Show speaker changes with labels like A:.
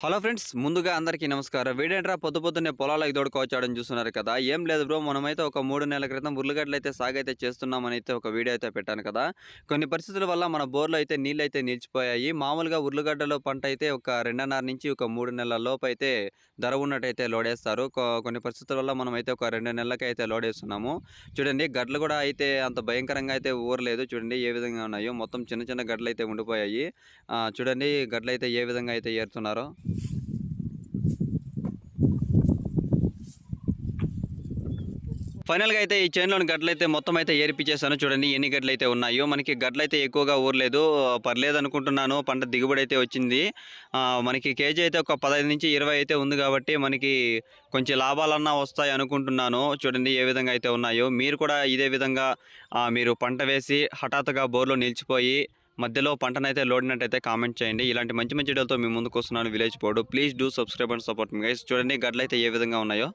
A: Hello friends, ముందుగా అందరికీ నమస్కారం. వీడేంట్రా పొద్దు పొద్దున్నే పొలాలకు తోడుకొచ్చాడని చూస్తున్నారు కదా! ఏం లేదు బ్రో. మనమైతే ఒక 3 నెలల క్రితం ఉర్లగడ్డలైతే సాగైతే చేస్తున్నామనైతే ఒక వీడియో అయితే పెట్టాను కదా! కొన్ని పరిస్థితుల వల్ల మన బోర్‌లో అయితే నీళ్లయితే నిలిచిపోయాయి. మామూలుగా ఉర్లగడ్డలో పంట అయితే ఒక 2.5 నుంచి ఒక 3 నెలల లోపైతే ధర ఉన్నట్టయితే లోడేస్తారు. కొన్ని పరిస్థితుల వల్ల మనమైతే ఒక 2 నెలలకైతే లోడేస్తున్నాము. చూడండి, గడ్లు కూడా అయితే అంత భయంకరంగా అయితే ఊరలేదు. చూడండి ఏ విధంగా ఉన్నాయో. మొత్తం చిన్న చిన్న గడ్డలైతే ఉండిపోయాయి. చూడండి గడ్డలైతే ఏ విధంగా అయితే ఏరుతున్నారో. ఫైనల్‌గా అయితే ఈ చేనులోని గడ్డలైతే మొత్తం అయితే ఏరిపిచ్చేసాను. చూడండి ఎన్ని గడ్డలైతే ఉన్నాయో. మనకి గడ్డలైతే ఎక్కువగా ఊరలేదు. పర్లేదనుకుంటున్నాను. పంట దిగుబడి అయితే వచ్చింది. మనకి కేజీ అయితే ఒక 15-20 అయితే ఉంది కాబట్టి మనకి కొంచెం లాభాలన్నా వస్తాయి అనుకుంటున్నాను. చూడండి ఏ విధంగా అయితే ఉన్నాయో. మీరు కూడా ఇదే విధంగా మీరు పంట వేసి హఠాత్తుగా బోర్‌లో నిలిచిపోయి మధ్యలో పంటనైతే లోడినట్టయితే కామెంట్ చేయండి. ఇలాంటి మంచి మంచి వీడియోలతో మీ ముందుకొస్తున్నాను. విలేజ్ పోడు. Please do subscribe and support me guys. చూడండి గడ్డలైతే ఏ విధంగా ఉన్నాయో.